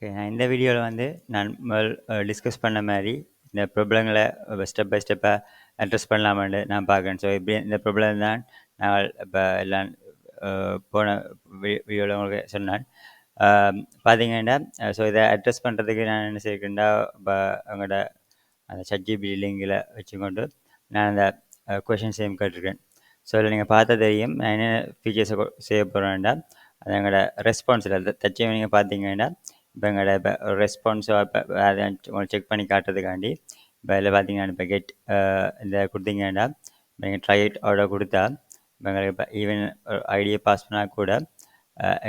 Okay. நான் இந்த வீடியோல வந்து நான் டிஸ்கஸ் பண்ண மாரி, இந்த ப்ராப்ளங்கள ஸ்டெப் பை ஸ்டெப்பா அட்ரஸ் பண்ணலாமான்னு நான் பார்க்குறேன். ஸோ இப்படி இந்த ப்ராப்ளம் தான் நான் இப்ப எல்லாம் போன வீடியோல உங்களுக்கு சொன்னேன். அ பார்த்தீங்கன்னா, ஸோ இத அட்ரஸ் பண்ணுறதுக்கு நான் என்ன செய்றேன்னா, இப்ப எங்களோட அந்த ChatGPT லிங்கில வச்சுக்கொண்டு, நான் அந்த கொஷின்ஸையும் கேட்டிருக்கேன். ஸோ இதில நீங்க பார்த்தா தெரியும். நான் என்ன ஃபீச்சர்ஸ செய்ய போறேன்டா, அது எங்களோட ரெஸ்பான்ஸ்ல தற்சமயம் நீங்க பார்த்தீங்கன்னா, இப்ப எங்களோட ரெஸ்பான்ஸோ அத உங்களுக்கு செக் பண்ணி காட்டுறதுக்காண்டி, இப்ப இதில பார்த்தீங்கன்னா, இப்ப கெட் இந்த குடுத்தீங்கன்னா, நீங்க ட்ரை இட் ஆர்டர் குடுத்தா, இப்ப எங்களுக்கு இப்ப ஈவன் ஐடிய பாஸ் பண்ணா கூட,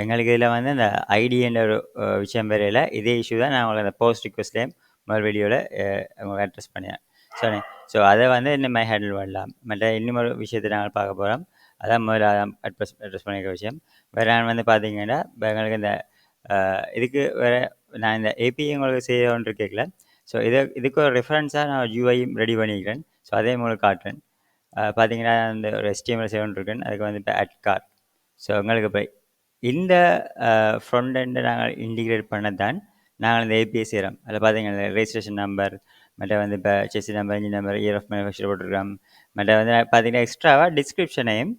எங்களுக்கு இதில வந்து அந்த ஐடின்ற ஒரு விஷயம் வரையில, இதே இஷ்யூ தான் நான் உங்களுக்கு அந்த போஸ்ட் ரிக்வெஸ்ட்லயும் முதல் வீடியோல உங்களுக்கு அட்ரஸ் பண்ணினேன். சரி. ஸோ அத வந்து இந்த மாரி ஹேண்டில் பண்ணலாம். மற்ற இன்னுமொரு விஷயத்த நாங்க பார்க்க போறோம். அதான் முதல்ல அட்ரஸ் பண்ணியிருக்க விஷயம். வேற நான் வந்து பார்த்தீங்கன்னா, இப்ப எங்களுக்கு இந்த இதுக்கு வேற நான் இந்த ஏபிஐ உங்களுக்கு செய்யணும்னு கேட்கல. ஸோ இதுக்கு ஒரு ரெஃபரன்ஸா நான் யூஐயும் ரெடி பண்ணிக்கிறேன். ஸோ அதையும் உங்களுக்கு காட்டுறேன். பார்த்தீங்கன்னா, இந்த ஒரு HTML செய்யணும்னு இருக்கேன். அதுக்கு வந்து இப்ப கார். ஸோ உங்களுக்கு இப்ப இந்த ஃப்ரண்ட் எண்ட நாங்க இன்டிகிரேட் பண்ண தான் நாங்க இந்த ஏபிஐ செய்றோம். அதில பார்த்தீங்கன்னா, ரெஜிஸ்ட்ரேஷன் நம்பர், மற்ற வந்து இப்ப chassis number, engine number, year of manufacture போட்டிருக்கிறோம். மற்ற வந்து பார்த்தீங்கன்னா, எக்ஸ்ட்ராவா டிஸ்கிரிப்ஷனையும்,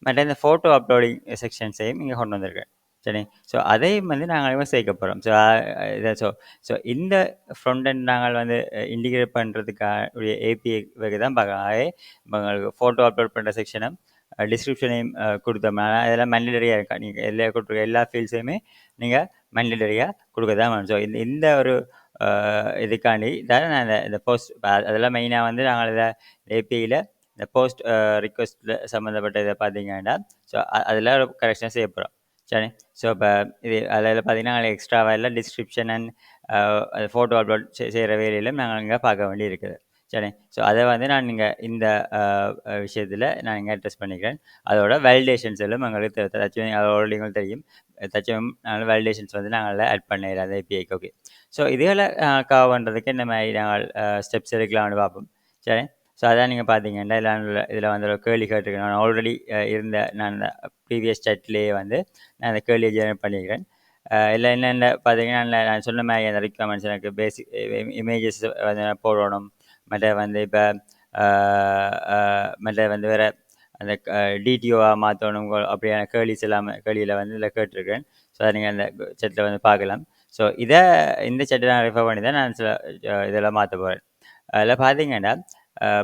மற்ற இந்த ஃபோட்டோ அப்லோடிங் செக்ஷன்ஸையும் இங்க கொண்டு வந்திருக்கேன். சரி. ஸோ அதையும் வந்து நாங்க சேர்க்க போறோம். ஸோ ஸோ இந்த ஃப்ரண்ட் எண்ட் நாங்கள் வந்து இன்டிகிரேட் பண்றதுக்கான ஏபிஐ தான் பார்க்கலாம். ஆகவே உங்களுக்கு ஃபோட்டோ அப்லோட் பண்ற செக்ஷனும், டிஸ்கிரிப்ஷனையும் குடுத்தோம்னா, அதெல்லாம் மேண்டேட்டரியா இருக்கா. நீங்க குடுத்துருக்க எல்லா ஃபீல்ட்ஸையுமே நீங்க மேண்டேட்டரியா குடுக்க தான் வேணும். ஸோ இந்த இந்த ஒரு இதுக்காண்டி தான் நான் இந்த போஸ்ட் அதெல்லாம் மெயினா வந்து நாங்கள் இத ஏபிஐல இந்த போஸ்ட் ரிக்வெஸ்ட்ல சம்மந்தப்பட்ட இத பார்த்தீங்கன்னா, ஸோ அதில ஒரு கரெக்ஷன் செய்ய போறோம். சரி. ஸோ இப்ப இது அதில பார்த்தீங்கன்னா, எக்ஸ்ட்ராவா எல்லாம் டிஸ்கிரிப்ஷன் அண்ட் ஃபோட்டோ அப்லோட் செய்ற வேலையிலும் நாங்க இங்க பார்க்க வேண்டி இருக்குது. சரி. ஸோ அத வந்து நான் இங்க இந்த அ விஷயத்தில நான் இங்க அட்ரஸ் பண்ணிக்கிறேன். அதோட வேலிடேஷன்ஸ் எல்லாம் எங்களுக்கு தற்சமயம் அது ஆல்ரெடி உங்களுக்கு தெரியும். தற்சமயம் நாங்க வேலிடேஷன்ஸ் வந்து நாங்க அதில ஆட் பண்ணிறோம் அந்த ஏபிஐக்கு. ஓகே. ஸோ இதுகள கவர் பண்றதுக்கு இந்த மாரி நாங்கள் ஸ்டெப்ஸ் எடுக்கலாம்னு பார்ப்போம். சரி. ஸோ அதான் நீங்க பார்த்தீங்கன்னா, இதில வந்து ஒரு கேள்வி கேட்டிருக்கேன். நான் ஆல்ரெடி இருந்த நான் ப்ரீவியஸ் சாட்லயே வந்து நான் அந்த கேள்விய ஜெனரேட் பண்ணியிருக்கிறேன். இதில என்னென்ன பார்த்தீங்கன்னா, நான் சொன்ன மாரி அந்த ரிக்வயர்மெண்ட்ஸ் எனக்கு பேசிக் இமேஜஸ் வந்து போடணும். மற்ற வந்து இப்ப அ அ மற்ற வந்து வேற அந்த டிடிஓவா மாத்தணும் அப்படியான கேள்வியில வந்து இதில கேட்டிருக்கிறேன். ஸோ அத நீங்க அந்த சாட்ல வந்து பார்க்கலாம். ஸோ இந்த சாட்ட நான் ரெஃபர் பண்ணி தான் நான் சில இதெல்லாம் மாத்தப் போறேன். அதில பார்த்தீங்கன்னா,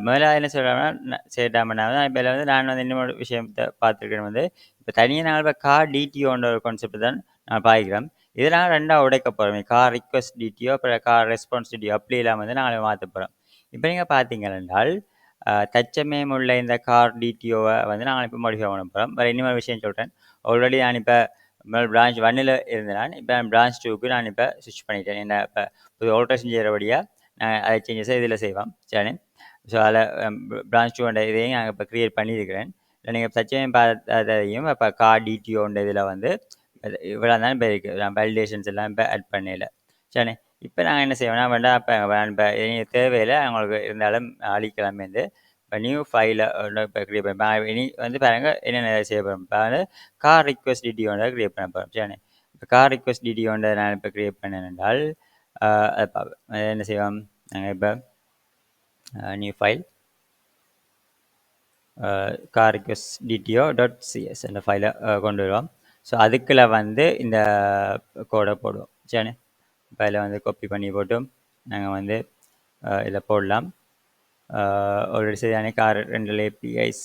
முதல்ல என்ன சொல்றேன்னா, செய்யட்டாமன்னா இப்ப இதில வந்து நான் வந்து இன்னொரு விஷயத்த பார்த்துருக்கேன் வந்து, இப்ப தனியா நாங்க இப்ப கார் டிடிஓன்ற ஒரு கான்செப்ட் தான் நான் பாவிக்கிறோம். இத நாங்க 2ஆ உடைக்கப் போறோம். கார் ரிக்வெஸ்ட் டிடிஓ, அப்புறம் கார் ரெஸ்பான்ஸ் டிடிஓ அப்படியெல்லாம் வந்து நாங்க மாத்தப் போறோம். இப்ப நீங்க பார்த்தீங்கள் என்றால், தற்சமயம் உள்ள இந்த கார் டிடிஓவ வந்து நாங்க இப்ப மாடிஃபை பண்ண போறோம். வேற இன்னொரு விஷயம் சொல்றேன். ஆல்ரெடி நான் இப்ப பிரான்ச் 1ல இருந்த நான், இப்ப பிரான்ச் 2க்கு நான் இப்ப ஸ்விட்ச் பண்ணிட்டேன். என்ன இப்ப புது ஆல்ட்ரேஷன் செய்றபடியா, அது சேஞ்சஸ இதில செய்வோம். சரி. ஸோ அதில பிரான்ச் 2 இதையும் நான் இப்ப கிரியேட் பண்ணியிருக்கிறேன். நீங்க தற்சமயம் பார்த்ததையும் இப்ப கார் டிடிஓன்ற இதில வந்து இவ்வளோ தான் இப்ப இருக்கு. நான் வேலிடேஷன்ஸ் எல்லாம் இப்ப ஆட் பண்ணயில. சரி. இப்ப நாங்க என்ன செய்வோம்னா, வேண்டாம் இப்ப எனக்கு தேவையில்ல. உங்களுக்கு இருந்தாலும் அழிக்கலாம் வந்து இப்ப நியூ ஃபைல இப்ப கிரியேட் பண்ண இனி வந்து பாருங்க என்னென்ன செய்ய போறோம். இப்ப வந்து கார் ரிக்வெஸ்ட் டிடிஓன்றத கிரியேட் பண்ண போறோம். சரி. இப்ப கார் ரிக்வெஸ்ட் டிடிஓன்றத நான் இப்ப கிரியேட் பண்ணேன் என்றால், அத பார்ப்போம். என்ன செய்வோம், நாங்க இப்ப new file car request TDO dot CS என்ற ஃபைல கொண்டு வருவோம். ஸோ அதுக்குள்ள வந்து இந்த கோட போடுவோம். சரி. இப்ப அதில வந்து காப்பி பண்ணி போட்டு, நாங்க வந்து இதில போடலாம். ஆல்ரெடி சரியான கார் 2 ஏபிஐஸ்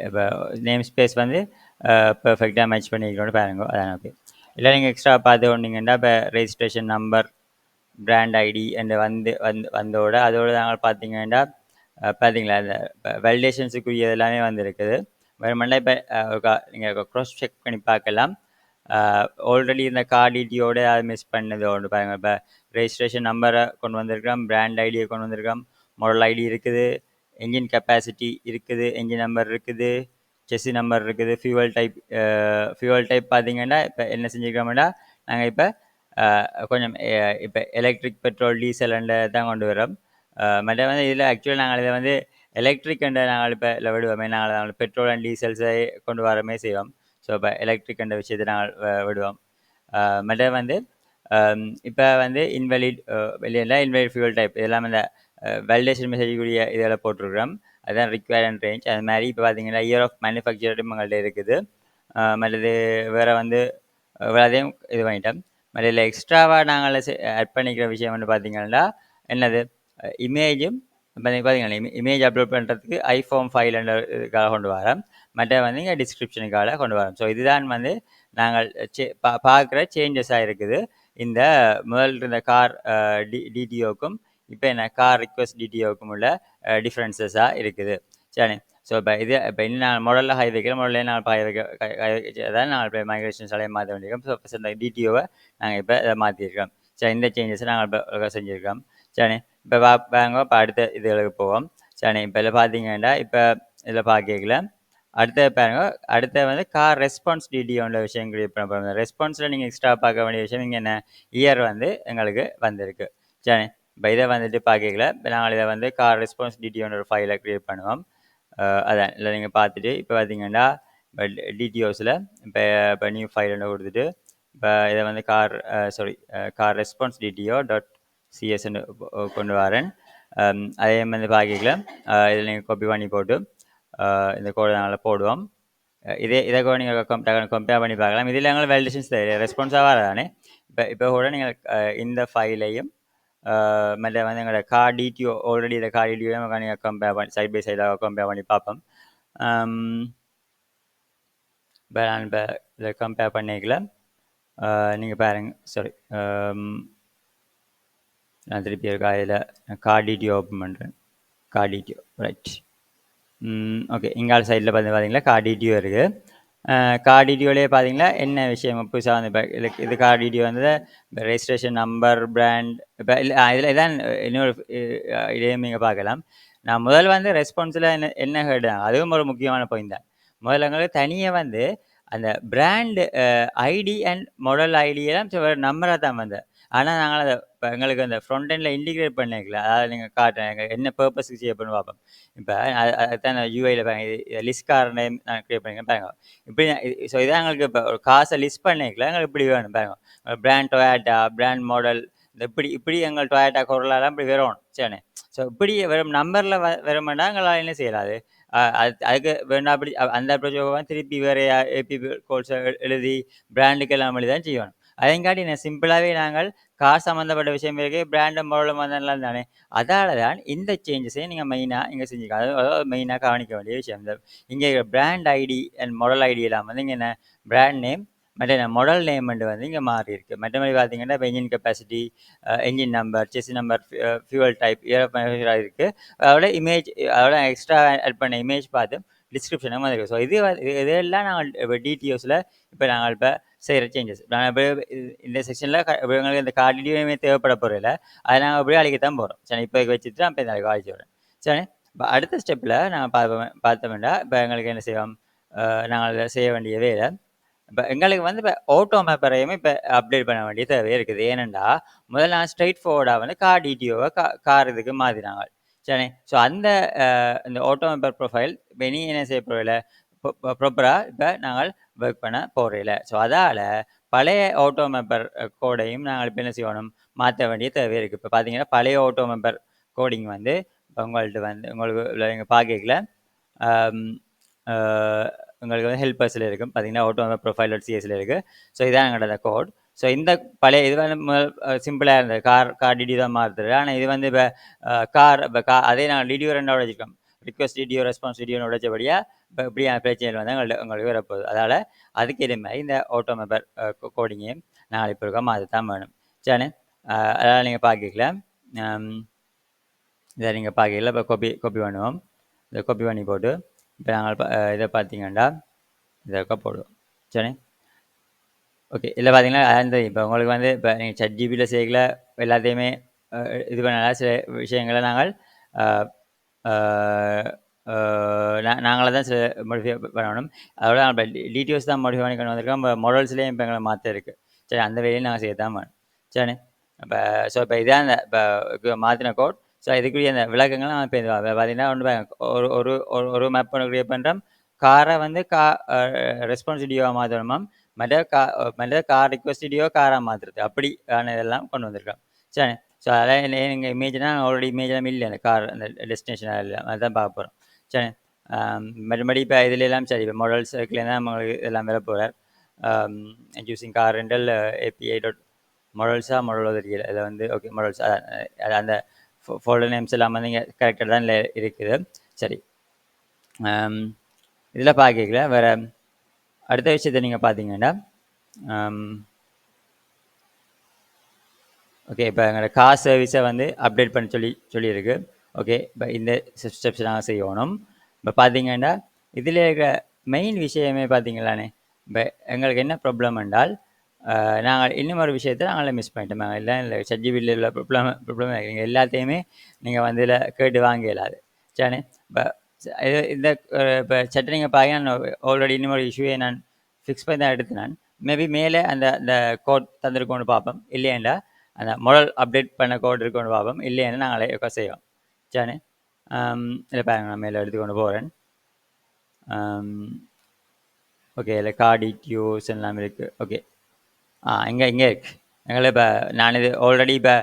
இப்ப நேம் ஸ்பேஸ் வந்து பெர்ஃபெக்ட்டா மேட்ச் பண்ணியிருக்கோம்னு பாருங்க. அதான் ஓகே. இல்ல நீங்க எக்ஸ்ட்ரா பார்த்து கொண்டீங்கன்னா, இப்ப ரெஜிஸ்ட்ரேஷன் நம்பர், பிராண்ட் ஐடி என்று வந்தோட அதோட நாங்க பார்த்தீங்கன்னா, பார்த்தீங்களா இந்த வேலிடேஷன்ஸுக்குரிய எல்லாமே வந்திருக்குது. வெறுமனே இப்ப நீங்க க்ராஸ் செக் பண்ணி பார்க்கலாம். ஆல்ரெடி இந்த கார் டிடியோட அது மிஸ் பண்ணது ஒன்று பாருங்க. இப்ப ரெஜிஸ்ட்ரேஷன் நம்பர கொண்டு வந்திருக்கிறோம், பிராண்ட் ஐடிய கொண்டு வந்திருக்கிறோம், மாடல் ஐடி இருக்குது, என்ஜின் கெப்பாசிட்டி இருக்குது, என்ஜின் நம்பர் இருக்குது, செஸ்ஸி நம்பர் இருக்குது, ஃபியூவல் டைப் பார்த்தீங்கன்னா, இப்ப என்ன செஞ்சுருக்கோம்னா, நாங்க இப்ப கொஞ்சம் இப்ப எலக்ட்ரிக், பெட்ரோல், டீசல் தான் கொண்டு வர்றோம். மற்ற வந்து இதில ஆக்சுவலா நாங்க இத வந்து எலக்ட்ரிக் நாங்கள் இப்ப இதில விடுவோமே, நாங்கள் பெட்ரோல் அண்ட் டீசல்ஸை கொண்டு வரமே செய்வோம். ஸோ இப்ப எலக்ட்ரிக் என்ற விஷயத்த நாங்கள் விடுவோம். மற்ற வந்து இப்போ வந்து இன்வெலிட் வெளியில் இன்வெலிட் ஃபியூல் டைப் இதெல்லாம் இந்த வேலிடேஷன் மெசேஜ் இதெல்லாம் போட்டிருக்கிறோம். அதுதான் ரிக்வயர் அண்ட் ரேஞ்ச். அது மாதிரி இப்போ பார்த்தீங்கன்னா இயர் ஆஃப் மேனுஃபேக்சரும் எங்கள்கிட்ட இருக்குது. மற்றது வேறு வந்து அதையும் இது பண்ணிட்டோம். மற்ற எக்ஸ்ட்ராவாக நாங்கள் ஆட் பண்ணிக்கிற விஷயம் வந்து பார்த்தீங்கன்னா என்னது இமேஜும் இப்போ பார்த்தீங்கன்னா இமேஜ் அப்லோட் பண்ணுறதுக்கு ஐஃபோன் ஃபைலுக்காக கொண்டு வரோம். மற்ற வந்து இங்கே டிஸ்கிரிப்ஷனுக்காக கொண்டு வரோம். ஸோ இதுதான் வந்து நாங்கள் பார்க்குற சேஞ்சஸாக இருக்குது. இந்த முதல் இருந்த கார் டிடிஓக்கும் இப்போ என்ன கார் ரிக்வெஸ்ட் டிடிஓக்கும் உள்ள டிஃப்ரென்சஸாக இருக்குது. சரி. ஸோ இப்போ இன்னும் நான் மாடலில் ஹை வைக்கிறோம். மாடலில் நான் அதான் நாங்கள் இப்போ மைக்ரேஷன்ஸ் எல்லாம் மாற்ற வேண்டியிருக்கோம். ஸோ ஃபஸ்ட் இந்த டிடிஓவை நாங்கள் இப்போ இதை மாற்றிருக்கோம். சரி, இந்த சேஞ்சஸை நாங்கள் இப்போ செஞ்சுருக்கோம். சரி, இப்போ வாங்க இப்போ அடுத்த இதுகளுக்கு போவோம். சரி, இப்போ இதில் பார்த்தீங்கன்னா இப்போ இதில் பார்க்கல அடுத்த பாருங்க அடுத்த வந்து கார் ரெஸ்பான்ஸ் டிடிஓன்ற விஷயம் கிரியேட் பண்ண போகிறோம். ரெஸ்பான்ஸில் நீங்கள் எக்ஸ்ட்ரா பார்க்க வேண்டிய விஷயம் இங்கே என்ன இயர் வந்து எங்களுக்கு வந்திருக்கு. சரி, இப்போ இதை வந்துட்டு பார்க்கல இப்போ நாங்கள் இதை வந்து கார் ரெஸ்பான்ஸ் டிடிஓன்ற ஒரு ஃபைலை க்ரியேட் பண்ணுவோம். அதான் இல்லை நீங்கள் பார்த்துட்டு இப்போ பார்த்தீங்கன்னா இப்போ டிடிஓஸில் இப்போ நியூ ஃபைல் ஒன்று கொடுத்துட்டு இப்போ இதை வந்து கார் ரெஸ்பான்ஸ் டிடிஓ டாட் சிஎஸ்ன்னு கொண்டு வரேன். அதே மாதிரி பார்க்கலாம் இதில் நீங்கள் காப்பி பண்ணி போட்டு இந்த கோடை நாங்கள் போடுவோம். இதை கூட நீங்கள் கம்பேர் பண்ணி பார்க்கலாம். இதில் எங்களுக்கு வேலிடேஷன்ஸ் ரெஸ்பான்ஸாக வரதானே. இப்போ கூட நீங்கள் இந்த ஃபைலையும் மற்ற வந்து எங்களோட கார் டிடிஓ ஆல்ரெடி இந்த கார் டிடிஓ நீங்கள் கம்பேர் பண்ணி சைட் பை சைடாக கம்பேர் பண்ணி பார்ப்போம். இப்போ நான் இப்போ இதை கம்பேர் பண்ணிக்கல நீங்கள் பாருங்க. சாரி, நான் திருப்பி இருக்கா இதில் கார் டிடிஓ ஓப்பன் பண்ணுறேன். Car TDO right. ஓகே, இங்கால சைடில் பார்த்தீங்களா கார் டிடிஓ இருக்குது. கார் டிடிஓலேயே பார்த்தீங்களா என்ன விஷயம் புதுசாக வந்து இப்போ இது கார் டிடிஓ வந்து இப்போ ரெஜிஸ்ட்ரேஷன் நம்பர் பிராண்ட் இப்போ இதில் இதான் இன்னொரு இதையும் நீங்கள் பார்க்கலாம். நான் முதல் வந்து ரெஸ்பான்ஸில் என்ன கேட்டாங்க அதுவும் ஒரு முக்கியமான பாயிண்ட் தான். முதல்ல எங்களுக்கு தனியாக வந்து அந்த பிராண்டு ஐடி அண்ட் மாடல் ஐடியெல்லாம் நம்பராக தான் வந்தேன். ஆனால் நாங்கள் அதை இப்போ எங்களுக்கு அந்த ஃப்ரண்ட் எண்டில் இன்டிகிரேட் பண்ணிக்கல. அதாவது நீங்கள் காட்டுறேன் என்ன பர்பஸுக்கு செய்ய பண்ணு பார்ப்போம். இப்போ அதுதான் யூஐயில் பாருங்க லிஸ்ட் கார் நேம் நான் க்ரியேட் பண்ணிக்கிறேன் பாருங்க. இப்படி ஸோ இதான் எங்களுக்கு இப்போ ஒரு காசை லிஸ்ட் பண்ணிக்கல எங்களுக்கு இப்படி வேணும் பாருங்க. பிராண்ட் டொயாட்டா பிராண்ட் மாடல் இந்த இப்படி எங்கள் டொயாட்டா கொரலாலாம் இப்படி வரணும். சரி, ஸோ இப்படி வெறும் நம்பரில் வருமானா எங்களால் என்ன செய்யலாது. அதுக்கு வேணா அப்படி அந்த ப்ரொஜெக்ட் திருப்பி வேறு ஏபி கோல்ஸை எழுதி பிராண்டுக்கு எல்லாம் எழுதி தான் செய்யணும். அதைங்காட்டி என்ன சிம்பிளாகவே நாங்கள் கார் சம்மந்தப்பட்ட விஷயம் இருக்குது பிராண்டும் மாடலும் வந்தெல்லாம் தானே. அதால் தான் இந்த சேஞ்சஸையும் நீங்கள் மெயினாக இங்கே செஞ்சுக்கலாம். அதாவது மெயினாக கவனிக்க வேண்டிய விஷயம் இந்த இங்கே brand ID and model ID எல்லாம் வந்து இங்கே என்ன பிராண்ட் நேம் மற்ற மாடல் நேம் வந்து இங்கே மாறி இருக்குது. மற்றபடி பார்த்தீங்கன்னா இப்போ engine capacity engine number chassis number fuel type இருக்குது. அதோட இமேஜ் அதோட எக்ஸ்ட்ரா ஆட் பண்ண இமேஜ் பார்த்து டிஸ்கிரிப்ஷனும் வந்துருக்கு. ஸோ இதெல்லாம் நாங்கள் இப்போ டிடிஓஸில் இப்போ நாங்கள் இப்போ செய்கிற சேஞ்சஸ். நாங்கள் இப்போ இந்த செக்ஷனில் எங்களுக்கு இந்த கார் டிடிஓமே தேவைப்பட போகிறதில்ல. அதை நாங்கள் அப்படியே அழிக்கத்தான் போகிறோம். சரி, இப்போ வச்சுட்டு நான் இப்போ நாளைக்கு அழிச்சு விட்றேன். சரி, இப்போ அடுத்த ஸ்டெப்பில் நாங்கள் பார்த்தோம்னா இப்போ எங்களுக்கு என்ன செய்வோம் நாங்கள் செய்ய வேண்டிய வேலை இப்போ எங்களுக்கு வந்து இப்போ ஆட்டோ மேப்பரையுமே இப்போ அப்டேட் பண்ண வேண்டிய தேவை இருக்குது. ஏனெண்டா முதல்ல நான் ஸ்ட்ரைட் ஃபார்வர்டாக வந்து கார் டிடிஓவை கார் இதுக்கு மாற்றினாங்க. சரி, ஸோ அந்த இந்த ஆட்டோ மேப்பர் ப்ரொஃபைல் இப்போ நீ என்ன செய்ய போகிறதில்ல ப்ராப்பராக இப்போ நாங்கள் ஒர்க் பண்ண போகிறதில்ல. ஸோ அதால் பழைய ஆட்டோ மேப்பர் கோடையும் நாங்கள் இப்போ என்ன செய்யணும் மாற்ற வேண்டிய தேவை இருக்குது. இப்போ பார்த்தீங்கன்னா பழைய ஆட்டோ மேப்பர் கோடிங் வந்து இப்போ உங்கள்கிட்ட வந்து உங்களுக்கு எங்கள் பார்க்கல உங்களுக்கு வந்து ஹெல்பர்ஸில் இருக்கும். பார்த்தீங்கன்னா ஆட்டோ ப்ரொஃபைல் சிஎஸ்சில் இருக்குது. ஸோ இதான் எங்களோட கோட். ஸோ இந்த பழைய இது வந்து சிம்பிளாக இருந்தது கார் டிடிஓ தான் மாறுறது. ஆனால் இது வந்து இப்போ அதே நாங்கள் டிடிஓ ரெண்டாவது வச்சுருக்கோம். ரிக்வஸ்ட் டிடிஓ ரெஸ்பான்ஸ் டிடிஓன்னு உடைச்சபடியாக இப்போ இப்படியான பிரச்சனைகள் வந்து உங்களுக்கு வரப்போகுது. அதனால் அதுக்கு இதே மாதிரி இந்த ஆட்டோ மேப்பர் கோடிங்கையும் நாங்கள் இப்போ இருக்கோம் அது தான் வேணும். சரி, அதனால் நீங்கள் பார்க்கல இதை நீங்கள் பார்க்கல இப்போ காப்பி பண்ணுவோம். இதை காப்பி பண்ணி போட்டு இப்போ நாங்கள் இதை பார்த்தீங்கன்னா இதை போடுவோம். சரி, ஓகே. இதில் பார்த்தீங்கன்னா அந்த இப்போ உங்களுக்கு வந்து இப்போ நீங்கள் ChatGPTயில் செய்யல எல்லாத்தையுமே இது பண்ணலாம். சில விஷயங்களை நாங்கள் நாங்களே தான் சில மாடிஃபை பண்ணணும். அதோட நம்ம டீட்டெயில்ஸ் தான் மாடிஃபை பண்ணி கொண்டு வந்திருக்கோம். நம்ம மாடல்ஸ்லேயும் இப்போ எங்களை மாற்ற இருக்குது. சரி, அந்த வேலையும் நாங்கள் செய்ய தான் வேணும். சரி, இப்போ இதான் அந்த இப்போ மாற்றின கோட். ஸோ இதுக்குரிய அந்த விளக்கங்கள்லாம் இப்போ பார்த்தீங்கன்னா ஒன்று ஒரு மேப் ஒன்று க்ரியேட் பண்ணுறோம். காரை வந்து ரெஸ்பான்சிபிலிட்டியாக மாற்றணுமாம். மற்ற கார் ரிக்வஸ்டியோ காராக மாற்றுறது அப்படியான இதெல்லாம் கொண்டு வந்திருக்கோம். சரி. ஸோ அதெல்லாம் எங்கள் இமேஜ்னா ஆல்ரெடி இமேஜெல்லாம் இல்லை அந்த கார் அந்த டெஸ்டினேஷன் எல்லாம் அதுதான் பார்க்க போகிறோம். சரி. மறுபடி இப்போ இதுல எல்லாம் சரி இப்போ மாடல்ஸ் தான் நம்மளுக்கு எல்லாம் வர போகிறார். Using car rental API dot மாடல்ஸாக மாடலோ தெரியல இதில் வந்து ஓகே மாடல்ஸ் அந்த ஃபோல்டர் நேம்ஸ் எல்லாம் வந்து இங்கே கரெக்டாக தான் இருக்குது. சரி. இதில் பார்க்கல வேறு அடுத்த விஷயத்தை நீங்கள் பார்த்தீங்கன்னா ஓகே இப்போ எங்களோட கார் சர்வீஸை வந்து அப்டேட் பண்ண சொல்லியிருக்கு. ஓகே இப்போ இந்த ஸ்டெப்ஸ் நாங்கள் செய்யணும். இப்போ பார்த்தீங்கன்னா இதில் இருக்கிற மெயின் விஷயமே பார்த்தீங்களானே இப்போ எங்களுக்கு என்ன ப்ராப்ளம் என்றால் நாங்கள் இன்னும் ஒரு விஷயத்தை நாங்கள் மிஸ் பண்ணிட்டோம். நாங்கள் எல்லாம் இல்லை சர்ஜிபியில் உள்ள ப்ராப்ளம் நீங்கள் எல்லாத்தையுமே நீங்கள் வந்து இதில் கேட்டு வாங்க இயலாது. சரி. இப்போ இந்த இப்போ சட்டை நீங்கள் பாருங்க நான் ஆல்ரெடி இன்னும் ஒரு இஷ்யூவை நான் ஃபிக்ஸ் பண்ணி தான் எடுத்து நான் மேபி மேலே அந்த கோட் தந்திருக்கோன்னு பார்ப்போம். இல்லையாண்டா அந்த மாடல் அப்டேட் பண்ண கோட் இருக்கோன்னு பார்ப்போம். இல்லையானு நாங்களே எப்போ செய்வோம். சரி. இல்லை பாருங்க நான் மேலே எடுத்துக்கொண்டு போகிறேன். ஓகே இல்லை கார் டீடியூஸ் எல்லாம் இருக்குது. ஓகே இங்கே இருக்கு எங்களை இப்போ நான் இது ஆல்ரெடி இப்போ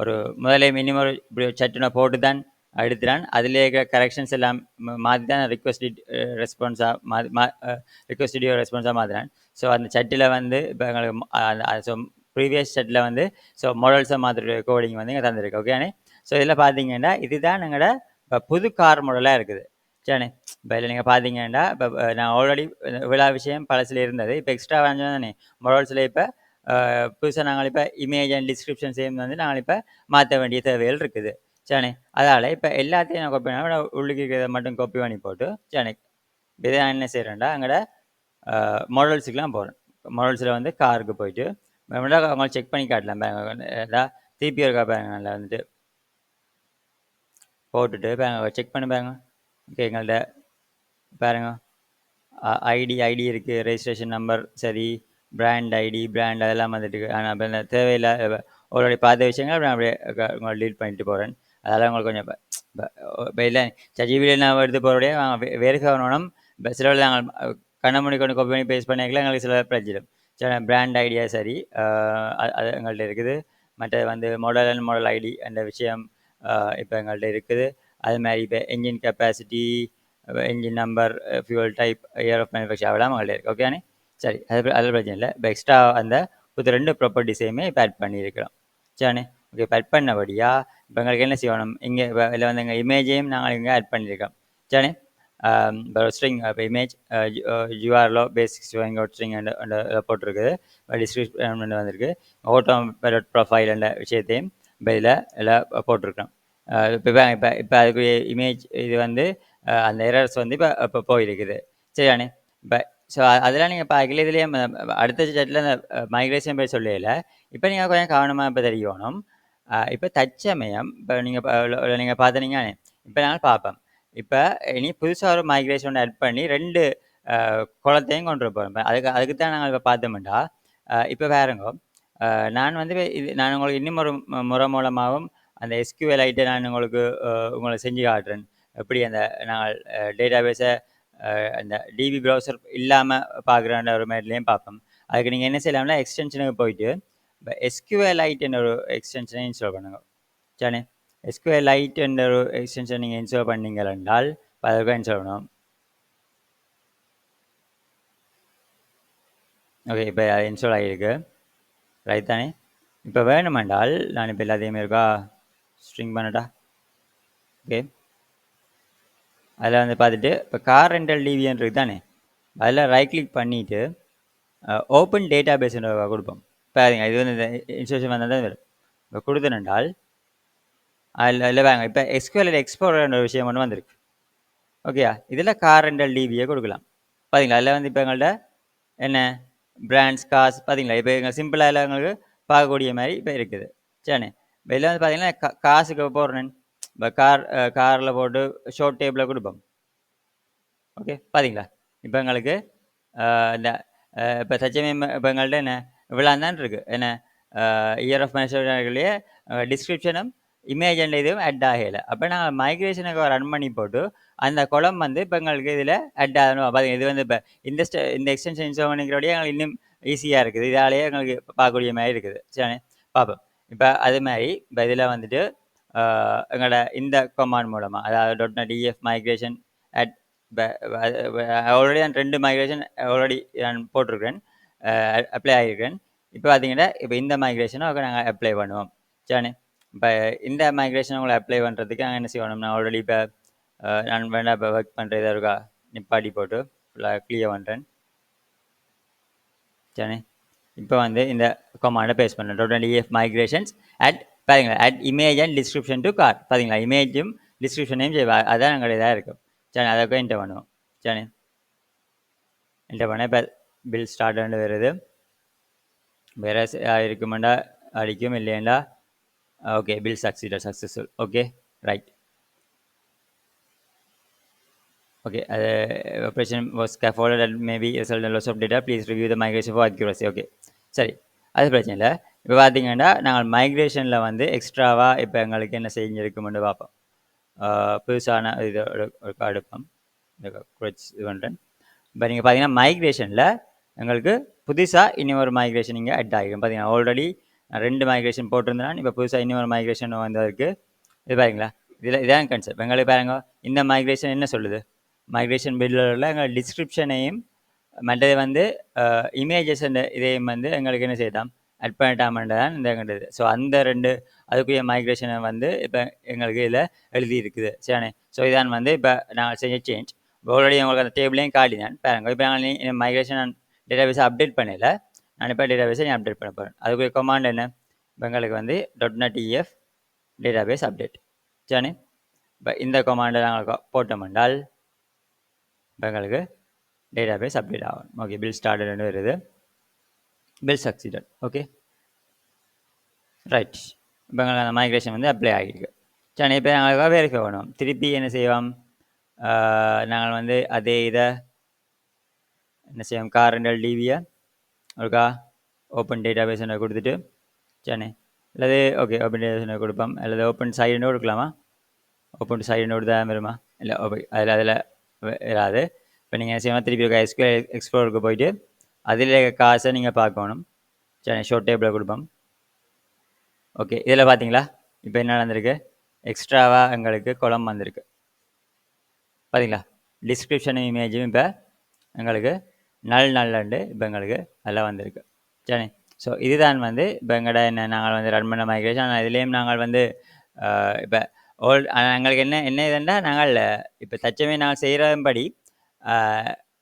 ஒரு முதலே மினிமம் இப்படி சட்டுனை போட்டு தான் எடுத்துறான். அதில் இருக்கிற கரெக்ஷன்ஸ் எல்லாம் மாற்றி தான் ரிக்வஸ்ட் ரெஸ்பான்ஸாக ரிக்வஸ்ட் வீடியோ ரெஸ்பான்ஸாக மாற்றுறான். ஸோ அந்த சட்டில் வந்து இப்போ எங்களுக்கு ஸோ ப்ரீவியஸ் சட்டில் வந்து ஸோ மாடல்ஸை மாற்றுற கோடிங் வந்து இங்கே தந்துருக்கு. ஓகேண்ணே. ஸோ இதில் பார்த்தீங்கன்னா இதுதான் எங்களோட இப்போ புது கார் மாடலாக இருக்குது. சரிண்ணே. இப்போ இதில் நீங்கள் பார்த்தீங்கன்னா இப்போ நான் ஆல்ரெடி விழா விஷயம் பழசில் இருந்தது. இப்போ எக்ஸ்ட்ரா வாங்கினா தானே மாடல்ஸில் இப்போ புதுசாக நாங்கள் இப்போ இமேஜ் அண்ட் டிஸ்கிரிப்ஷன் சேம் வந்து நாங்கள் இப்போ மாற்ற வேண்டிய தேவைகள் இருக்குது. சரி. அதால் இப்போ எல்லாத்தையும் நான் காப்பி பண்ண உள்ளுக்கு இருக்கிறத மட்டும் காப்பி பண்ணி போட்டு சரி இதை நான் என்ன செய்கிறேன்டா எங்களோட மாடல்ஸுக்கெலாம் போகிறேன். மாடல்ஸில் வந்து காருக்கு போயிட்டு அவங்க செக் பண்ணி காட்டலாம். ஏதா திருப்பி இருக்கா பாருங்க நல்லா வந்துட்டு போட்டுட்டு பாருங்க செக் பண்ணி பாருங்க. ஓகே எங்கள்கிட்ட பாருங்க ஐடி இருக்குது, ரெஜிஸ்ட்ரேஷன் நம்பர் சரி, பிராண்ட் ஐடி பிராண்ட் அதெல்லாம் வந்துட்டு ஆனால் அப்போ இந்த தேவையில்லை ஆல்ரெடி பார்த்த விஷயங்கள் நான் அப்படியே உங்களை டீல் பண்ணிட்டு போகிறேன். அதெல்லாம் உங்களுக்கு கொஞ்சம் இப்போ இல்லை சஜிபியில் நான் எடுத்து போகிறோடைய வெரிஃபை பண்ணணும். இப்போ சில நாங்கள் கண்ணமணி கொண்டு காப்பி பண்ணி பேஸ்ட் பண்ணிக்கலாம் எங்களுக்கு சில பிரச்சனை. சரி பிராண்ட் ஐடியா சரி அது எங்கள்கிட்ட இருக்குது. மற்ற வந்து மாடல் அண்ட் மாடல் ஐடி அந்த விஷயம் இப்போ எங்கள்கிட்ட இருக்குது. அது மாதிரி இப்போ engine capacity engine number fuel type year of manufacture அதெல்லாம் எங்கள்கிட்ட இருக்குது. ஓகேண்ணே. சரி அதில் பிரச்சனை இல்லை. இப்போ எக்ஸ்ட்ரா அந்த புது 2 ப்ராப்பர்ட்டிஸையுமே இப்போ ஆட் பண்ணியிருக்கிறோம். சரிண்ணே. ஓகே இப்போ ஆட் பண்ணபடியா இப்போ எங்களுக்கு என்ன செய்யணும் இங்கே இப்போ இதில் வந்து எங்கள் இமேஜையும் நாங்கள் இங்கே ஆட் பண்ணியிருக்கோம். சரிண்ணே. இப்போ ஸ்ட்ரிங் இப்போ இமேஜ் யூஆர்லோ பேசிக்ஸ் ஸ்ட்ரிங் போட்டிருக்குது. டிஸ்கிரிப்ஷன் வந்திருக்கு. ஓட்டோ ப்ரொஃபைல் என்ற விஷயத்தையும் இப்போ இதில் எல்லாம் போட்டிருக்கோம். இப்போ அதுக்குரிய இமேஜ் இது வந்து அந்த எரர்ஸ் வந்து இப்போ போயிருக்குது. சரியானே. இப்போ ஸோ அதெல்லாம் நீங்கள் பார்க்கல இதுலேயே அடுத்த சட்டில் அந்த மைக்ரேஷன் பேர் சொல்லல. இப்போ நீங்கள் கொஞ்சம் கவனமாக இப்போ தெரியணும். இப்போ தற்சமயம் இப்போ நீங்கள் பார்த்தீங்கன்னா இப்போ நாங்கள் பார்ப்போம். இப்போ இனி புதுசாக ஒரு மைக்ரேஷன் ஆட் பண்ணி 2 குளத்தையும் கொண்டு போகிறோம். அதுக்கு தான் நாங்கள் இப்போ பார்த்தோம்டா இப்போ வேறுங்க நான் வந்து நான் உங்களுக்கு இன்னும் ஒரு முறை மூலமாகவும் அந்த எஸ்கியூஎல் ஐட்டை நான் உங்களை செஞ்சு காட்டுறேன். எப்படி அந்த நாங்கள் டேட்டாபேஸை அந்த டிபி ப்ரௌசர் இல்லாமல் பார்க்குற ஒரு மேட்லேயும் பார்ப்போம். அதுக்கு நீங்கள் என்ன செய்யலாம்னா எக்ஸ்டென்ஷனுக்கு போயிட்டு இப்போ எஸ்கியூஎல்ஐட்ன்ற ஒரு எக்ஸ்டென்ஷனை இன்ஸ்டால் பண்ணுங்க. சரி எஸ்கியூஎல்ஐட்ன்ற ஒரு எக்ஸ்டென்ஷன் நீங்கள் இன்ஸ்டால் பண்ணீங்கள் என்றால் அதுக்கு இன்ஸ்டால் பண்ணணும். ஓகே இப்போ அது இன்ஸ்டால் ஆகியிருக்கு ரைட் தானே. இப்போ வேணுமென்றால் நான் இப்போ எல்லாத்தையுமே இருக்கா ஸ்ட்ரிங் பண்ணட்டா. ஓகே அதில் வந்து பார்த்துட்டு இப்போ கார் ரெண்டல் டிவின்னு இருக்குது தானே அதில் ரைட் கிளிக் பண்ணிவிட்டு ஓப்பன் டேட்டா பேஸ்ன்னு கொடுப்போம். பாருங்க இது வந்து இன்ஸ்ட்ரக்ஷன் வந்தால் தான் வரும். இப்போ கொடுத்தனென்றால் அதில் வாங்க இப்போ எஸ்கியூஎல் எக்ஸ்ப்ளோரர் ஒரு விஷயம் ஒன்று வந்திருக்கு. ஓகேயா இதில் கார் ரெண்டல் டிவியை கொடுக்கலாம். பார்த்தீங்களா அதில் வந்து இப்போ எங்கள்கிட்ட என்ன பிராண்ட்ஸ் காசு பார்த்தீங்களா இப்போ எங்கள் சிம்பிளாக எல்லாம் எங்களுக்கு பார்க்கக்கூடிய மாதிரி இப்போ இருக்குது. சரிண்ணே. இப்போ இதில் வந்து பார்த்தீங்கன்னா காசுக்கு போடுறேன். இப்போ காரில் போட்டு ஷோர்ட் டேபிளில் கொடுப்போம். ஓகே பார்த்தீங்களா இப்போ எங்களுக்கு இந்த இப்போ தச்சமயம் இப்போ எங்கள்கிட்ட என்ன இவ்வளோ தான் இருக்குது. என்ன இயர் ஆஃப் மேனுஃபேக்சர்லேயே டிஸ்கிரிப்ஷனும் இமேஜ் அண்ட் இதுவும் ஆட் ஆகலை. அப்போ நாங்கள் மைக்ரேஷனுக்கு ரன் பண்ணி போட்டு அந்த குளம் வந்து இப்போ எங்களுக்கு இதில் ஆட் ஆகணும். பார்த்தீங்க இது வந்து இப்போ இந்த எக்ஸ்டென்ஷன் இன்ஸ்டால் பண்ணிக்கிறோடைய எங்களுக்கு இன்னும் ஈஸியாக இருக்குது. இதாலேயே எங்களுக்கு பார்க்கக்கூடிய மாதிரி இருக்குது. சரி, பார்ப்போம். இப்போ அது மாதிரி இப்போ இதில் வந்துட்டு எங்களோட இந்த கமாண்ட் மூலமாக, அதாவது .NET மைக்ரேஷன் அட் ஆல்ரெடி நான் 2 மைக்ரேஷன் ஆல்ரெடி நான் போட்டிருக்கிறேன், அப்ளை ஆகியிருக்கிறேன். இப்போ பார்த்தீங்கன்னா இப்போ இந்த மைக்ரேஷனை நாங்கள் அப்ளை பண்ணுவோம். சரி, இப்போ இந்த மைக்ரேஷனை உங்களை அப்ளை பண்ணுறதுக்கு நாங்கள் என்ன செய்யணும், நான் ஆல்ரெடி இப்போ நான் வேண்டாம் இப்போ ஒர்க் பண்ணுறதா இருக்கா நிப்பாட்டி போட்டு ஃபுல்லாக கிளியர் பண்ணுறேன். சரி, இப்போ வந்து இந்த கமாண்டை பேஸ்ட் பண்ணுறேன். .NET மைக்ரேஷன்ஸ் அட் பாருங்களா at image and description to car. பார்த்தீங்களா, இமேஜும் டிஸ்கிரிப்ஷனையும் செய்வோம். அதான் நாங்கள் இதாக இருக்கும். சரி, அதை என்டர் பண்ணுவோம். சரி, என்டர் பண்ண இப்போ பில் ஸ்டார்ட் வருது. வேறு இருக்குமெண்டா அடிக்கும், இல்லையண்டா okay bill successful. Okay right. Okay, operation was scaffolded and maybe result in loss of data. Please review the migration for accuracy. Okay, சரி, அது பிரச்சனை இல்லை. இப்போ பார்த்தீங்கன்னா நாங்கள் மைக்ரேஷனில் வந்து எக்ஸ்ட்ராவாக இப்போ எங்களுக்கு என்ன செஞ்சுருக்குமென்று பார்ப்போம். புதுசான இது ஒரு எடுப்போம், குறைச்சி இது பண்ணுறேன். இப்போ நீங்கள் பார்த்தீங்கன்னா மைக்ரேஷனில் எங்களுக்கு புதுசாக இன்னும் ஒரு மைக்ரேஷன் இங்கே அட் ஆகிடும். பார்த்தீங்கன்னா ஆல்ரெடி நான் 2 மைக்ரேஷன் போட்டிருந்தேன். இப்போ புதுசாக இன்னும் ஒரு மைக்ரேஷன் வந்ததுக்கு இது பாருங்களா, இதான் கன்செப்ட். எங்களுக்கு பாருங்க, இந்த மைக்ரேஷன் என்ன சொல்லுது, மைக்ரேஷன் பில்டரில் எங்கள் டிஸ்கிரிப்ஷனையும் மற்றது வந்து இமேஜஸ் இதையும் வந்து எங்களுக்கு என்ன செய்யலாம் அட் பண்ணிட்டாமன்றது தான் இந்த எங்களுக்கு. ஸோ அந்த 2 அதுக்குரிய மைக்ரேஷனை வந்து இப்போ எங்களுக்கு இதில் எழுதி இருக்குது. சரிண்ணே. ஸோ இதான் வந்து இப்போ நாங்கள் செஞ்ச சேஞ்ச். ஆல்ரெடி உங்களுக்கு அந்த டேபிளையும் காட்டினேன் பாருங்க. இப்போ நாங்கள் மைக்ரேஷன் நான் டேட்டாபேஸை அப்டேட் பண்ணல, நான் இப்போ டேட்டாபேஸை நான் அப்டேட் பண்ண போகிறேன். அதுக்குரிய கமாண்ட் என்ன, இப்போ எங்களுக்கு வந்து .NET டேட்டாபேஸ் அப்டேட். சரிண்ணே. இப்போ இந்த கமாண்டை நாங்கள் போட்டோம் என்றால் எங்களுக்கு டேட்டாபேஸ் அப்டேட் ஆகும். ஓகே, பில் ஸ்டார்டட் வருது, பில் சக்சீடட். Okay right. இப்போ எங்களுக்கு அந்த மைக்ரேஷன் வந்து அப்ளை ஆகிருக்கு. சரி, இப்போ நாங்கள் வெரிஃபை பண்ணுவோம். திருப்பி என்ன செய்வோம், நாங்கள் வந்து அதே இதை என்ன செய்வோம், கார் ரெண்டல் டிவியை ஒருக்கா ஓப்பன் டேட்டாபேஸ் கொடுத்துட்டு, சரி அல்லது ஓகே ஓப்பன் டேட்டாபேஸ் கொடுப்போம், அல்லது ஓப்பன் சைடு கொடுக்கலாமா, ஓப்பன் சைடு தான் வருமா, இல்லை ஓகே அதில் வராது. இப்போ நீங்கள் என்ன செய்யணும், திருப்பி SQL எக்ஸ்ப்ளோருக்கு போயிட்டு அதில் காசை நீங்கள் பார்க்கணும். சரி, ஷோர்ட் டேபிளில் கொடுப்போம். ஓகே, இதில் பார்த்தீங்களா இப்போ என்ன நடந்திருக்கு, எக்ஸ்ட்ராவாக எங்களுக்கு குளம் வந்திருக்கு. பார்த்தீங்களா, டிஸ்கிரிப்ஷனும் இமேஜும் இப்போ எங்களுக்கு நல்லண்டு இப்போ எங்களுக்கு அதில் வந்திருக்கு. சரி, ஸோ இதுதான் வந்து இப்போ எங்களோட என்ன நாங்கள் வந்து ரன் பண்ண மைக்ரேஷன். ஆனால் இதுலேயும் நாங்கள் வந்து இப்போ எங்களுக்கு என்ன இதுன்னா, நாங்கள் இப்போ தச்சமே நாங்கள் செய்கிறபடி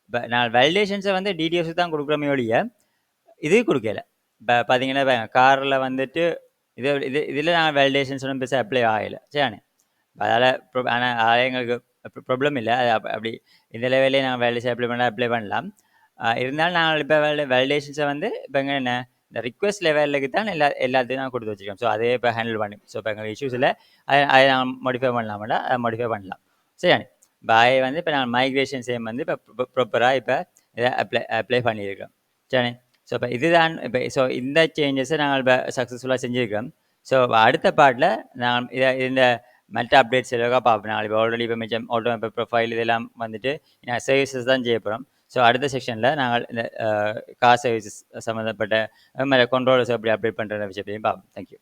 இப்போ நாங்கள் வேலிடேஷன்ஸை வந்து டிடிஎஸ் தான் கொடுக்குறோமே ஒழிய இது கொடுக்கல. இப்போ பார்த்தீங்கன்னா இப்போ காரில் வந்துட்டு இதில் நாங்கள் வேலிடேஷன்ஸ் ஒன்றும் பெருசாக அப்ளை ஆகலை. சரிண்ணே. அதால் ஆனால் எங்களுக்கு ப்ராப்ளம் இல்லை. அது அப்படி இந்த லெவலே நாங்கள் வேலிடேஷன் அப்ளை பண்ணலாம். இருந்தாலும் நாங்கள் இப்போ வேலிடேஷன்ஸை வந்து இப்போ எங்கே என்ன இந்த ரிக்வெஸ்ட் லெவலுக்கு தான் எல்லாத்தையும் நான் கொடுத்து வச்சுருக்கோம். ஸோ அதே இப்போ ஹேண்டில் பண்ணி, ஸோ இப்போ எங்களுக்கு இஷ்யூஸ் இல்லை, அதை நாங்கள் மாடிஃபை பண்ணலாம்டா, அதை மாடிஃபை பண்ணலாம். சரிண்ணே. இப்போ அதை வந்து இப்போ நாங்கள் மைக்ரேஷன் சேம் வந்து இப்போ ப்ராப்பராக இப்போ இதை அப்ளை பண்ணியிருக்கோம். சரி, ஸோ இப்போ இதுதான் இப்போ ஸோ இந்த சேஞ்சஸை நாங்கள் இப்போ சக்ஸஸ்ஃபுல்லாக செஞ்சுருக்கோம். ஸோ அடுத்த பார்ட்டில் நான் இந்த மற்ற அப்டேட்ஸ் எல்லாம் பார்ப்போம். நாங்கள் இப்போ ஆல்ரெடி இப்போ மிச்சம் ஆட்டோ ப்ரொஃபைல் இதெல்லாம் வந்துட்டு சர்வீசஸ் தான் செய்ய போகிறோம். ஸோ அடுத்த செக்ஷனில் நாங்கள் இந்த கார் சர்வீசஸ் சம்மந்தப்பட்ட கண்ட்ரோல்ஸ் எப்படி அப்டேட் பண்ணுற விஷயத்தையும் பார்ப்போம். தேங்க்யூ.